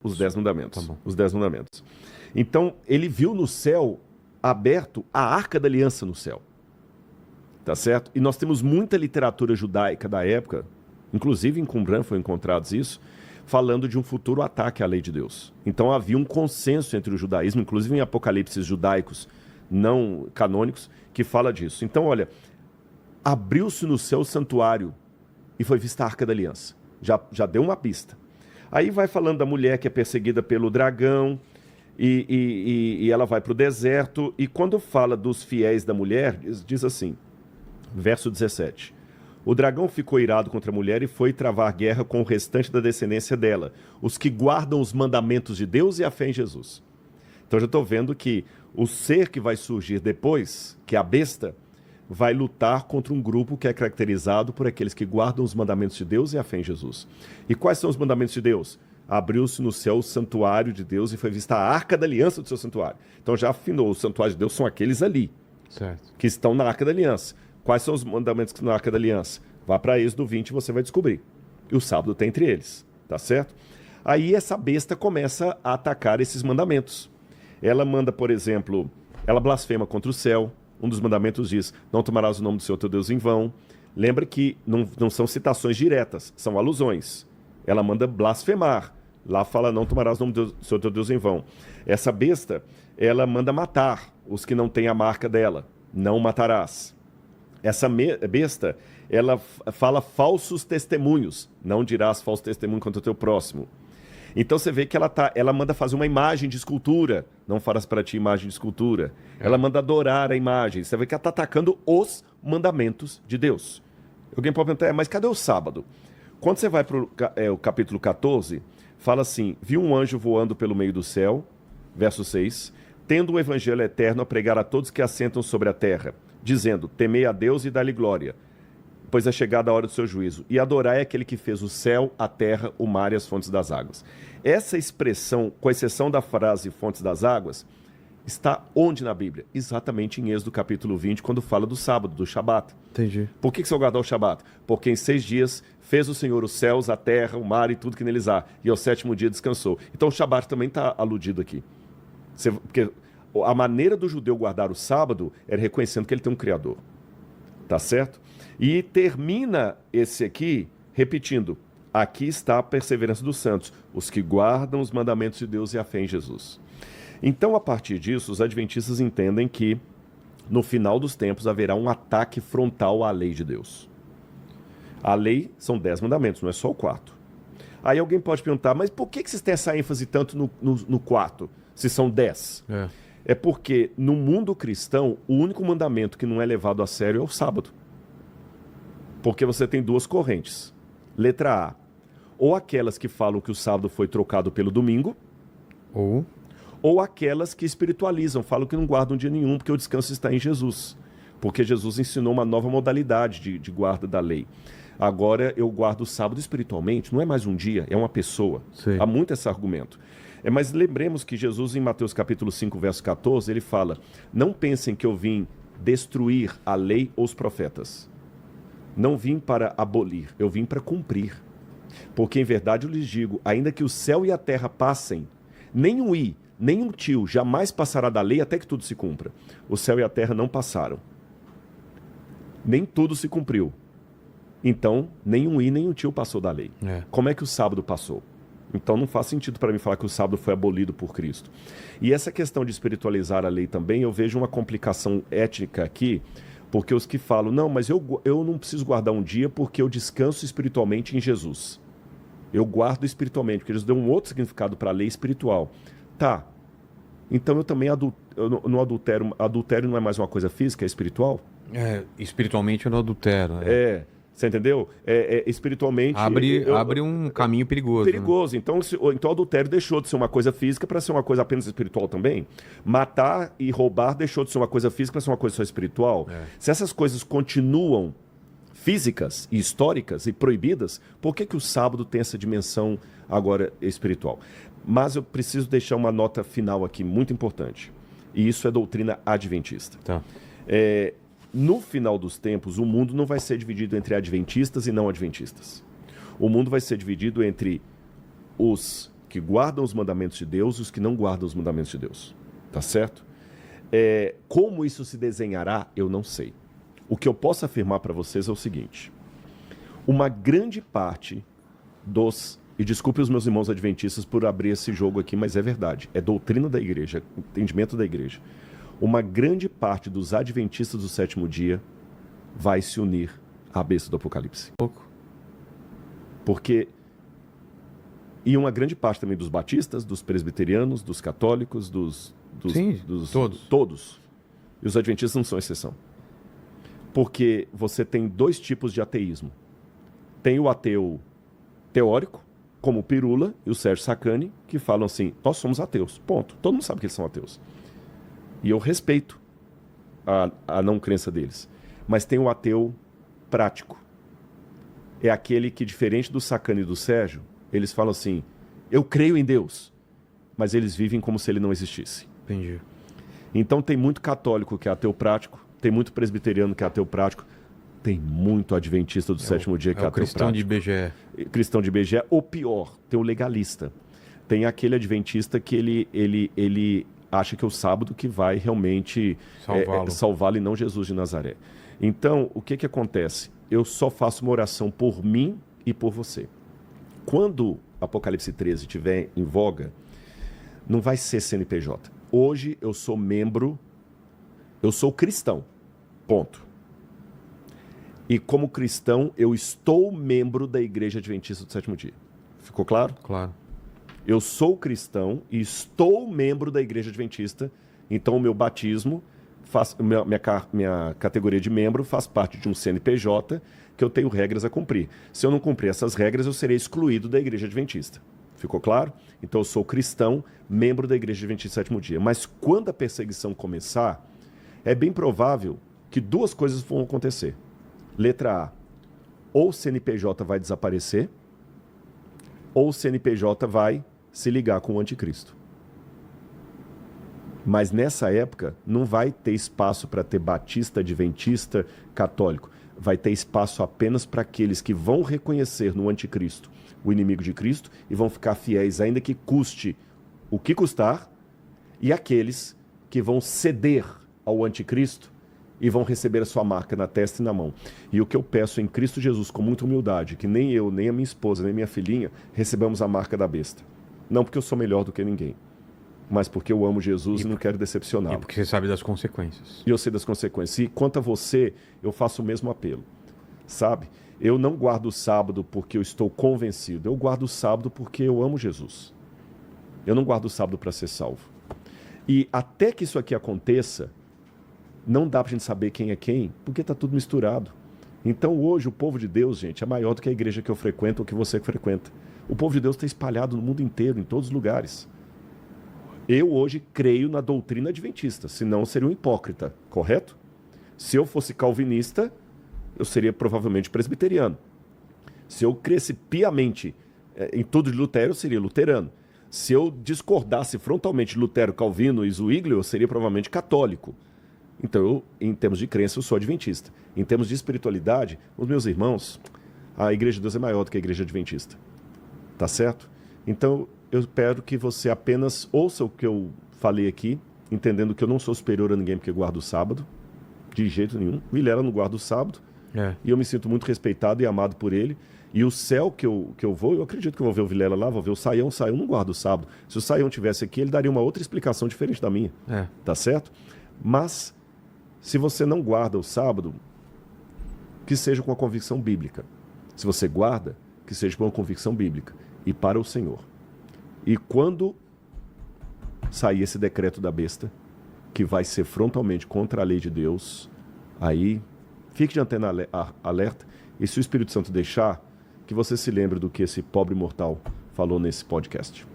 Os 10 mandamentos. Tá bom. Os 10 mandamentos. Então, ele viu no céu aberto a Arca da Aliança no céu. Tá certo? E nós temos muita literatura judaica da época, inclusive em Qumran foi encontrados isso, falando de um futuro ataque à lei de Deus. Então havia um consenso entre o judaísmo, inclusive em apocalipses judaicos não canônicos, que fala disso. Então, olha, abriu-se no céu o santuário e foi vista a Arca da Aliança. Já deu uma pista. Aí vai falando da mulher que é perseguida pelo dragão e ela vai para o deserto. E quando fala dos fiéis da mulher, diz assim, verso 17. O dragão ficou irado contra a mulher e foi travar guerra com o restante da descendência dela, os que guardam os mandamentos de Deus e a fé em Jesus. Então já estou vendo que o ser que vai surgir depois, que é a besta, vai lutar contra um grupo que é caracterizado por aqueles que guardam os mandamentos de Deus e a fé em Jesus. E quais são os mandamentos de Deus? Abriu-se no céu o santuário de Deus e foi vista a Arca da Aliança do seu santuário. Então já afinou, o santuário de Deus são aqueles ali, Certo. que estão na Arca da Aliança. Quais são os mandamentos que estão na Arca da Aliança? Vá para Êxodo 20 e você vai descobrir. E o sábado está entre eles, tá certo? Aí essa besta começa a atacar esses mandamentos. Ela manda, por exemplo, ela blasfema contra o céu. Um dos mandamentos diz, não tomarás o nome do Senhor teu Deus em vão. Lembra que não são citações diretas, são alusões. Ela manda blasfemar. Lá fala, não tomarás o nome do Senhor teu Deus em vão. Essa besta, ela manda matar os que não têm a marca dela. Não matarás. Essa besta, ela fala falsos testemunhos. Não dirás falso testemunho contra o teu próximo. Então você vê que ela manda fazer uma imagem de escultura. Não farás para ti imagem de escultura. Ela manda adorar a imagem. Você vê que ela está atacando os mandamentos de Deus. Alguém pode perguntar, mas cadê o sábado? Quando você vai para o capítulo 14, fala assim, viu um anjo voando pelo meio do céu, verso 6, tendo o evangelho eterno a pregar a todos que assentam sobre a terra, dizendo, temei a Deus e dá-lhe glória, pois é chegada a hora do seu juízo. E adorai aquele que fez o céu, a terra, o mar e as fontes das águas. Essa expressão, com exceção da frase fontes das águas, está onde na Bíblia? Exatamente em Êxodo capítulo 20, quando fala do sábado, do Shabat. Entendi. Por que você vai guardar o Shabat? Porque em 6 dias fez o Senhor os céus, a terra, o mar e tudo que neles há. E ao 7º dia descansou. Então o Shabat também está aludido aqui. Porque a maneira do judeu guardar o sábado era reconhecendo que ele tem um Criador. Tá certo? E termina esse aqui repetindo, aqui está a perseverança dos santos, os que guardam os mandamentos de Deus e a fé em Jesus. Então, a partir disso, os adventistas entendem que no final dos tempos haverá um ataque frontal à lei de Deus. A lei são 10 mandamentos, não é só o 4. Aí alguém pode perguntar, mas por que vocês têm essa ênfase tanto no 4, se são 10? É porque no mundo cristão, o único mandamento que não é levado a sério é o sábado. Porque você tem 2 correntes. Letra A, ou aquelas que falam que o sábado foi trocado pelo domingo, ou aquelas que espiritualizam, falam que não guardam dia nenhum, porque o descanso está em Jesus. Porque Jesus ensinou uma nova modalidade de guarda da lei. Agora eu guardo o sábado espiritualmente, não é mais um dia, é uma pessoa. Sim. Há muito esse argumento. Mas lembremos que Jesus, em Mateus capítulo 5, verso 14, ele fala, não pensem que eu vim destruir a lei ou os profetas. Não vim para abolir, eu vim para cumprir. Porque em verdade eu lhes digo, ainda que o céu e a terra passem, nem um i, nem um tio jamais passará da lei até que tudo se cumpra. O céu e a terra não passaram. Nem tudo se cumpriu. Então, nem um i, nem um tio passou da lei. Como é que o sábado passou? Então não faz sentido para mim falar que o sábado foi abolido por Cristo. E essa questão de espiritualizar a lei também, eu vejo uma complicação étnica aqui, porque os que falam, não, mas eu não preciso guardar um dia porque eu descanso espiritualmente em Jesus. Eu guardo espiritualmente, porque Jesus deu um outro significado para a lei espiritual. Tá, então eu também no adultério, adultério não é mais uma coisa física, é espiritual? Espiritualmente eu não adultero. Você entendeu? Espiritualmente... Abre um caminho perigoso. Perigoso. Né? Então o adultério deixou de ser uma coisa física para ser uma coisa apenas espiritual também. Matar e roubar deixou de ser uma coisa física para ser uma coisa só espiritual. Se essas coisas continuam físicas e históricas e proibidas, por que o sábado tem essa dimensão agora espiritual? Mas eu preciso deixar uma nota final aqui muito importante. E isso é doutrina adventista. Tá. No final dos tempos, o mundo não vai ser dividido entre adventistas e não adventistas. O mundo vai ser dividido entre os que guardam os mandamentos de Deus e os que não guardam os mandamentos de Deus. Tá certo? Como isso se desenhará, eu não sei. O que eu posso afirmar para vocês é o seguinte. Uma grande parte dos... E desculpe os meus irmãos adventistas por abrir esse jogo aqui, mas é verdade. É doutrina da igreja, entendimento da igreja. Uma grande parte dos adventistas do sétimo dia vai se unir à besta do Apocalipse. Porque... E uma grande parte também dos batistas, dos presbiterianos, dos católicos, Sim, todos. E os adventistas não são exceção. Porque você tem dois tipos de ateísmo. Tem o ateu teórico, como o Pirula e o Sérgio Sacani, que falam assim, nós somos ateus, ponto. Todo mundo sabe que eles são ateus. E eu respeito a não crença deles. Mas tem o ateu prático. É aquele que, diferente do Sacani e do Sérgio, eles falam assim, eu creio em Deus, mas eles vivem como se ele não existisse. Entendi. Então tem muito católico que é ateu prático, tem muito presbiteriano que é ateu prático, tem muito adventista do sétimo dia que é ateu cristão prático. Cristão de IBGE. Cristão de IBGE, ou pior, tem o legalista. Tem aquele adventista que ele acha que é o sábado que vai realmente salvá-lo e não Jesus de Nazaré. Então, o que acontece? Eu só faço uma oração por mim e por você. Quando Apocalipse 13 estiver em voga, não vai ser CNPJ. Hoje eu sou membro, eu sou cristão, ponto. E como cristão, eu estou membro da Igreja Adventista do Sétimo Dia. Ficou claro? Claro. Eu sou cristão e estou membro da Igreja Adventista, então o meu batismo, minha categoria de membro faz parte de um CNPJ que eu tenho regras a cumprir. Se eu não cumprir essas regras, eu serei excluído da Igreja Adventista. Ficou claro? Então eu sou cristão, membro da Igreja Adventista do Sétimo Dia. Mas quando a perseguição começar, é bem provável que duas coisas vão acontecer. Letra A, ou o CNPJ vai desaparecer, ou o CNPJ vai se ligar com o anticristo. Mas nessa época não vai ter espaço para ter batista, adventista, católico. Vai ter espaço apenas para aqueles que vão reconhecer no anticristo o inimigo de Cristo e vão ficar fiéis ainda que custe o que custar, e aqueles que vão ceder ao anticristo e vão receber a sua marca na testa e na mão. E o que eu peço em Cristo Jesus com muita humildade, que nem eu, nem a minha esposa, nem minha filhinha recebamos a marca da besta. Não porque eu sou melhor do que ninguém, mas porque eu amo Jesus e não quero decepcioná-lo. E porque você sabe das consequências. E eu sei das consequências. E quanto a você, eu faço o mesmo apelo. Sabe? Eu não guardo o sábado porque eu estou convencido. Eu guardo o sábado porque eu amo Jesus. Eu não guardo o sábado para ser salvo. E até que isso aqui aconteça, não dá para a gente saber quem é quem, porque está tudo misturado. Então hoje o povo de Deus, gente, é maior do que a igreja que eu frequento ou que você frequenta. O povo de Deus está espalhado no mundo inteiro, em todos os lugares. Eu hoje creio na doutrina adventista, senão eu seria um hipócrita, correto? Se eu fosse calvinista, eu seria provavelmente presbiteriano. Se eu cresce piamente em tudo de Lutero, eu seria luterano. Se eu discordasse frontalmente de Lutero, Calvino e Zwingli, eu seria provavelmente católico. Então, eu, em termos de crença, eu sou adventista. Em termos de espiritualidade, os meus irmãos, a Igreja de Deus é maior do que a Igreja Adventista. Tá certo? Então, eu espero que você apenas ouça o que eu falei aqui, entendendo que eu não sou superior a ninguém porque guardo o sábado, de jeito nenhum. Vilela não guarda o sábado, e eu me sinto muito respeitado e amado por ele. E o céu que eu vou, eu acredito que eu vou ver o Vilela lá, vou ver o Saião. O Saião não guarda o sábado. Se o Saião tivesse aqui, ele daria uma outra explicação diferente da minha. Tá certo? Mas, se você não guarda o sábado, que seja com a convicção bíblica. Se você guarda, que seja com a convicção bíblica. E para o Senhor. E quando sair esse decreto da besta, que vai ser frontalmente contra a lei de Deus, aí fique de antena alerta. E se o Espírito Santo deixar, que você se lembre do que esse pobre mortal falou nesse podcast.